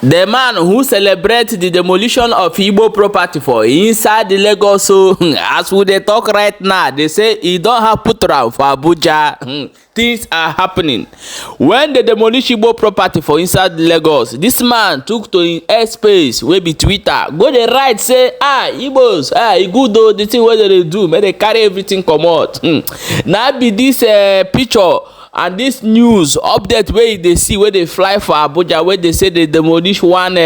The man who celebrates the demolition of Igbo property for inside the Lagos, so as we dey talk right now, they say e don happen for Abuja. Things are happening. When they demolish Igbo property for inside the Lagos, this man took to him airspace wey be Twitter, go dey write say, Igbos, e good o, the thing wey they dey do, make they carry everything comot. Na be this picture and this news update wey you dey see wey dey fly for Abuja, wey dey say they demolish one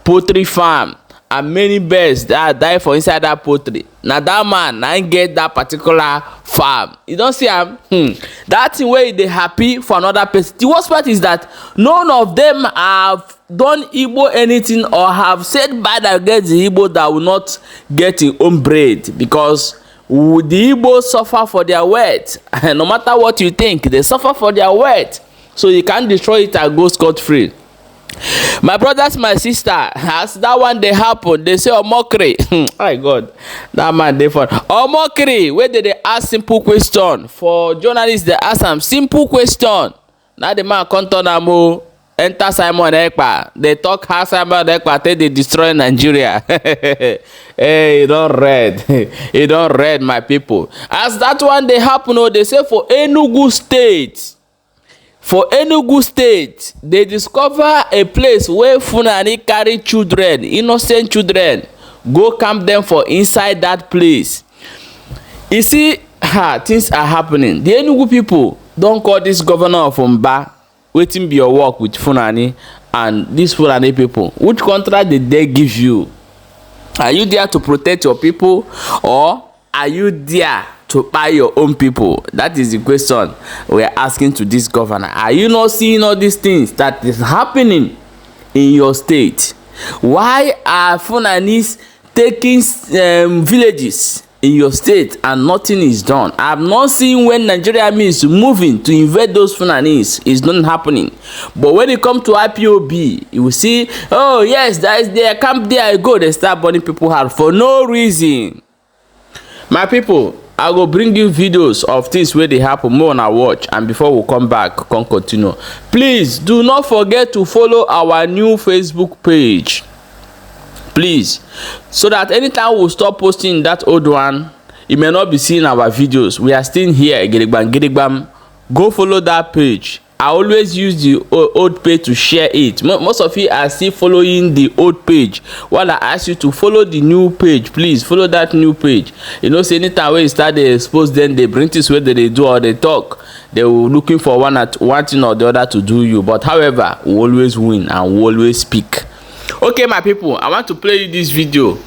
poultry farm and many birds that die for inside that poultry. Na that man na get that particular farm. You don see am? That thing wey dey happy for another person. The worst part is that none of them have done Igbo anything or have said bad against the Igbo that will not get his own bread, because the Igbos suffer for their words. No matter what you think, they suffer for their words. So you can't destroy it and go scot-free. My brothers, my sister, as that one they happen, they say mockery. My God, that man they fun. Mockery, where they ask simple question. For journalists, they ask them simple question. Now the man come turn am enter Simon Ekpa. They talk how Simon Ekpa take they destroy Nigeria. Hey, you don't read. You don't read, my people. As that one they happen, they say for Enugu State. For Enugu State, they discover a place where Fulani carry children, innocent children, go camp them for inside that place. You see, things are happening. The Enugu people don't call this governor of Mba, waiting be your work with Fulani and these Fulani people. Which contract did they give you? Are you there to protect your people, or are you there to buy your own people? That is the question we are asking to this governor. Are you not seeing all these things that is happening in your state? Why are Fulanis taking villages in your state and nothing is done? I have not seen when Nigeria is moving to invade those Fulanis, it's not happening. But when it comes to IPOB, you will see, oh yes, that is there, camp there, I go, they start burning people out for no reason. My people, I will bring you videos of things where they happen more on our watch, and before we come back, continue. Please do not forget to follow our new Facebook page. Please, so that anytime we stop posting that old one, you may not be seeing our videos. We are still here. Gidigbam. Go follow that page. I always use the old page to share it. Most of you are still following the old page, while I ask you to follow the new page. Please follow that new page. You know, say anytime when you start they expose, then they bring this way that they do or they talk. They were looking for one thing or the other to do you. But however, we always win and we always speak. Okay, my people, I want to play you this video.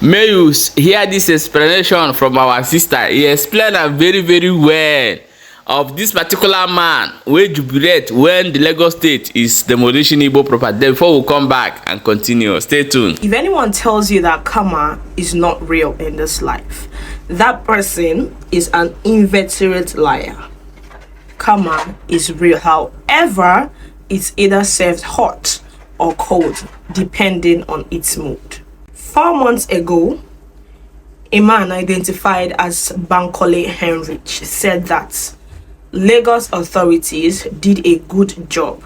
May you hear this explanation from our sister. He explained it very, very well of this particular man wey jubilate when the Lagos state is demolishing Igbo property. Then before we come back and continue, stay tuned. If anyone tells you that karma is not real in this life, that person is an inveterate liar. Karma is real. However, it's either served hot or cold, depending on its mood. 4 months ago, a man identified as Bankole Henrich said that Lagos authorities did a good job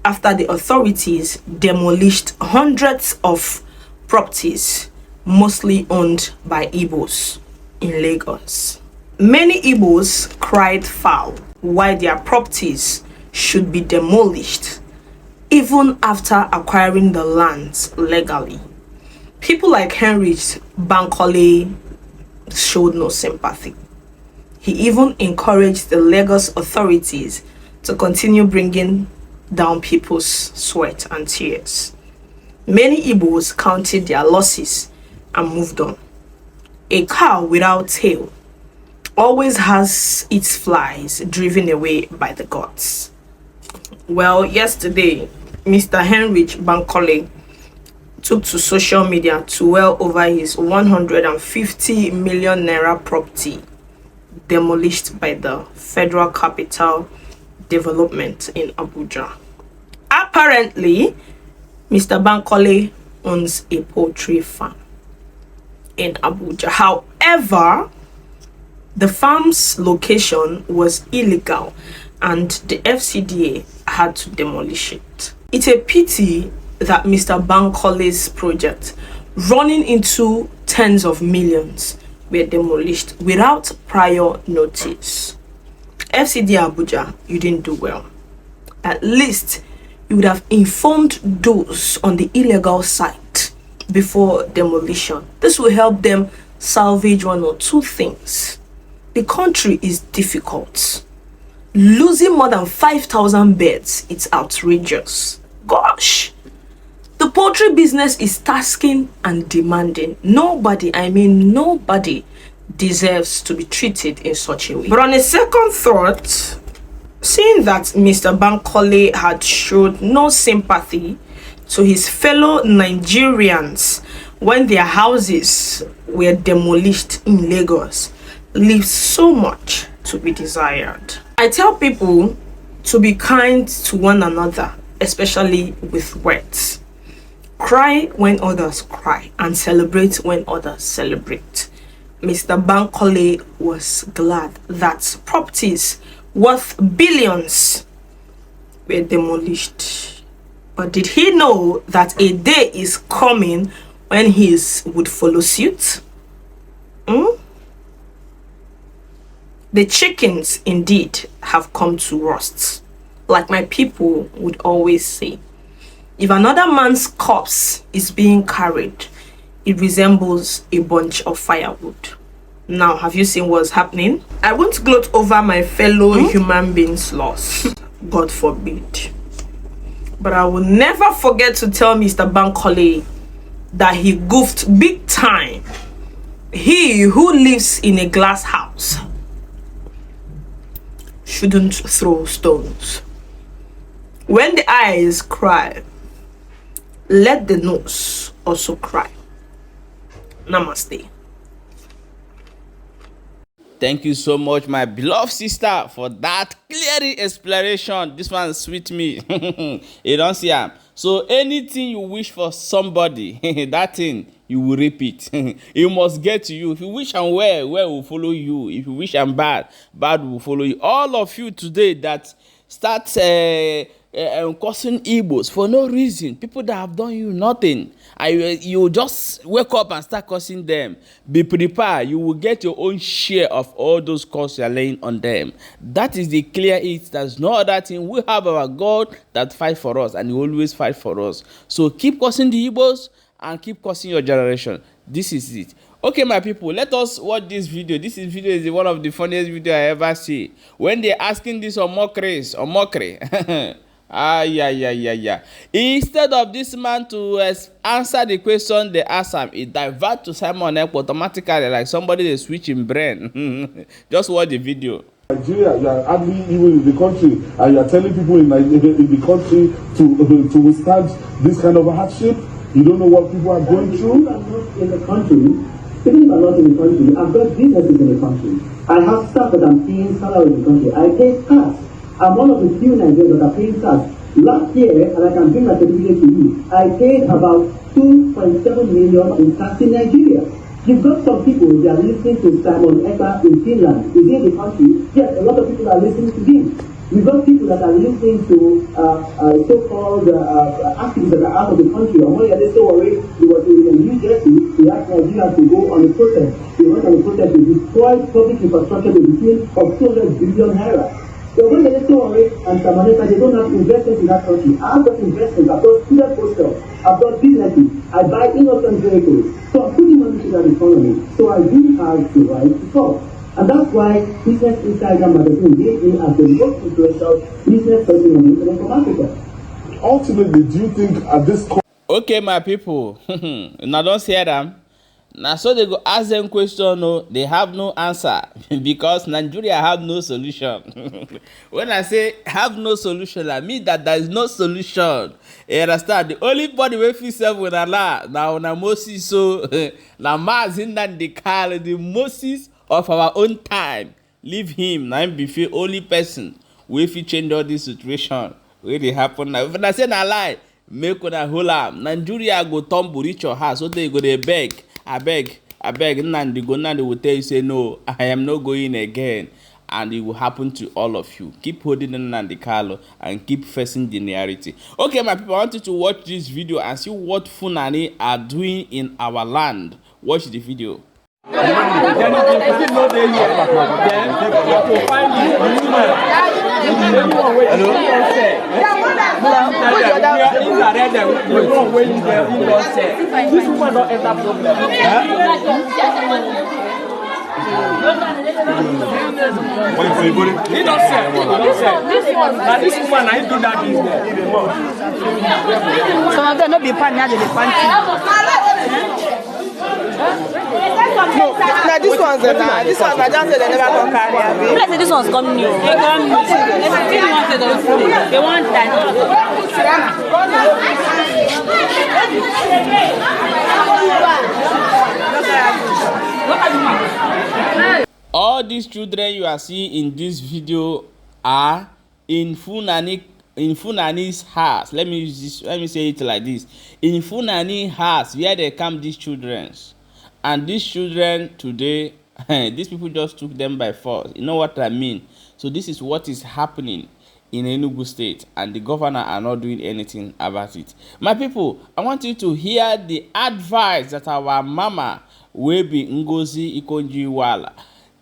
after the authorities demolished hundreds of properties, mostly owned by Igbos in Lagos. Many Igbos cried foul why their properties should be demolished even after acquiring the lands legally. People like Henrich Bankole showed no sympathy. He even encouraged the Lagos authorities to continue bringing down people's sweat and tears. Many Igbos counted their losses and moved on. A cow without tail always has its flies driven away by the gods. Well, yesterday, Mr. Henrich Bankole took to social media to wail over his 150 million naira property demolished by the Federal Capital Development in Abuja. Apparently, Mr. Bankole owns a poultry farm in Abuja. However, the farm's location was illegal and the FCDA had to demolish it. It's a pity that Mr. Bankole's project, running into tens of millions, were demolished without prior notice. FCD Abuja, you didn't do well. At least you would have informed those on the illegal site before demolition. This will help them salvage one or two things. The country is difficult. Losing more than 5,000 beds, it's outrageous. Gosh. The poultry business is tasking and demanding. Nobody, I mean nobody, deserves to be treated in such a way. But on a second thought, seeing that Mr. Bankole had showed no sympathy to his fellow Nigerians when their houses were demolished in Lagos, leaves so much to be desired. I tell people to be kind to one another, especially with words. Cry when others cry and celebrate when others celebrate. Mr. Bankole was glad that properties worth billions were demolished. But did he know that a day is coming when his would follow suit? The chickens indeed have come to rust. Like my people would always say, if another man's corpse is being carried, it resembles a bunch of firewood. Now, have you seen what's happening? I won't gloat over my fellow human beings' loss. God forbid. But I will never forget to tell Mr. Bankole that he goofed big time. He who lives in a glass house shouldn't throw stones. When the eyes cry, let the nose also cry. Namaste. Thank you so much, my beloved sister, for that clear explanation. This one sweet me. You don't see am. So anything you wish for somebody, that thing you will repeat. It must get to you. If you wish am well, well will follow you. If you wish am bad, bad will follow you. All of you today that start cursing Igbos for no reason, people that have done you nothing, and you just wake up and start cursing them, be prepared. You will get your own share of all those curses you are laying on them. That is the clear it. There's no other thing. We have our God that fight for us, and he always fight for us. So keep cursing the Igbos and keep cursing your generation. This is it. Okay, my people, let us watch this video. This video is one of the funniest video I ever see. When they're asking this on mockery. Yeah. Instead of this man to answer the question they ask him, it divert to Simon Ekpa automatically, like somebody is switching brain. Just watch the video. Nigeria, you are hardly even in the country, and you are telling people in the country to withstand this kind of hardship. You don't know what people are going through. If I'm not in the country, even if I'm not in the country, I've got businesses in the country. I have staff that I'm paying salary in the country. I pay tax. I'm one of the few Nigerians that are paying tax. Last year, and I can bring my certificate to you, I paid about 2.7 million in tax in Nigeria. You've got some people, they are listening to Simon Ekpa in Finland. Is he in the country? Yes, a lot of people are listening to him. We've got people that are listening to so-called activists that are out of the country. On one day, they so worried, he was in New Jersey, he asked Nigeria to go on a protest. They went on a protest to destroy public infrastructure to the tune of 200 billion naira. So when they so worried, and Samaneka, they don't have investments in that country. I've got investments, I've got student posters, I've got businesses, I buy innocent vehicles. So I'm putting money to that economy. So I do have the right to talk. And that's why Business Insider magazine gave me as the most influential business person on the internet from Africa. Ultimately, do you think at this Okay, my people, now don't say them. Now so they go ask them question, no, they have no answer because Nigeria have no solution. When I say have no solution, I mean that there is no solution. You understand? The only body we feel self with Allah now na Moses, so na Mazin than the call the Moses of our own time. Leave him now be the only person we fit change all this situation. Really happen now. If I say na lie, make una hold am. Nigeria go tumble reach your house, so they go dey beg. I beg, Nandi go Nandi will tell you say no, I am not going again. and it will happen to all of you. Keep holding on Nnamdi Kanu and keep facing the reality. Okay, my people, I want you to watch this video and see what Fulani are doing in our land. Watch the video. He don't say. Now this woman, I do that business. Some of them not be partner, they be panty. No, now this one's this one I just said they never gonna carry. Let's say this one's coming new. They come new. They want that. All these children you are seeing in this video are in Fulani's house. Let me say it like this. In Fulani house where they come these children. And these children today, these people just took them by force. You know what I mean? So this is what is happening in Enugu State, and the governor are not doing anything about it. My people, I want you to hear the advice that our mama will be Ngozi Ikonji-Iweala.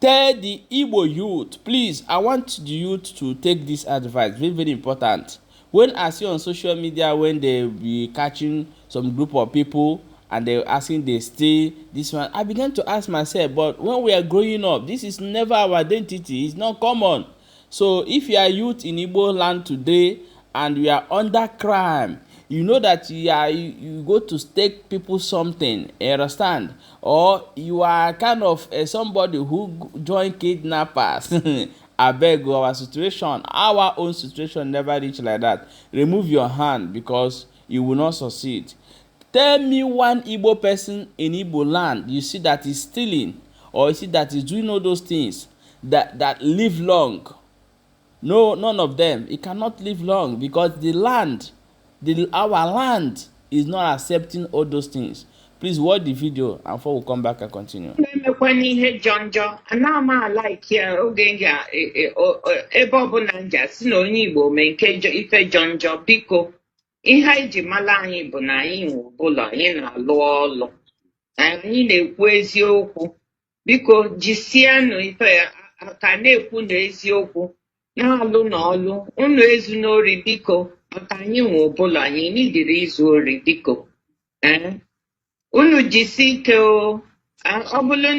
Tell the Igbo youth, please, I want the youth to take this advice. Very, very important. When I see on social media, when they be catching some group of people and they're asking they stay this one, I began to ask myself, but when we are growing up, this is never our identity. It's not common. So if you are youth in Igbo land today and you are under crime, you know that you go to stake people something, you understand? Or you are kind of somebody who join kidnappers. I beg, our own situation never reach like that. Remove your hand because you will not succeed. Tell me one Igbo person in Igbo land you see that is stealing, or you see that is doing all those things that live long. No, none of them. It cannot live long because our land is not accepting all those things. Please watch the video and before we come back and continue. Ihe anyị ji mara anyị bụ na anyị nwe ụbụla anyị na-alụ ọlụ anyị na-ekwu eziokwu biko jisianụ ife ya ka na-ekwu na eziokwu na-alụ na ọlụ unu ezu n'ori biko maka anyị nwe ụbụla anyị n'idiri izu ori biko unu jisi ike ọ bụrụ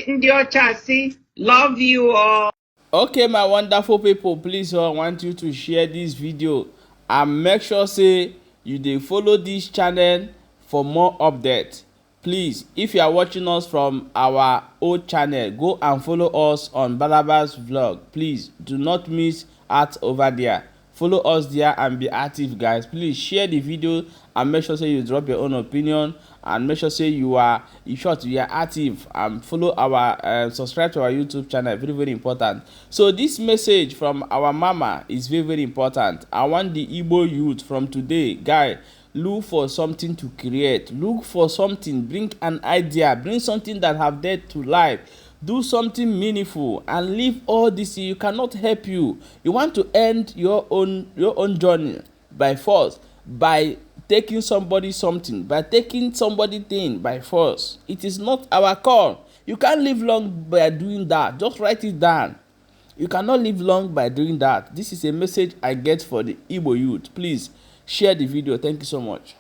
ndị ọcha si love you all. Okay, my wonderful people, please I want you to share this video and make sure say you dey follow this channel for more updates. Please, if you are watching us from our old channel, go and follow us on Balaba's vlog. Please do not miss out over there. Follow us there and be active, guys. Please share the video and make sure say you drop your own opinion and make sure say you are active and follow our subscribe to our YouTube channel. Very, very important. So this message from our mama is very, very important. I want the Igbo youth from today, guy, look for something to create. Look for something, bring an idea, bring something that have dead to life. Do something meaningful and leave all this. You cannot help you. You want to end your own journey by force, by taking somebody something, by taking somebody thing by force. It is not our call. You can't live long by doing that. Just write it down. You cannot live long by doing that. This is a message I get for the Igbo youth. Please share the video. Thank you so much.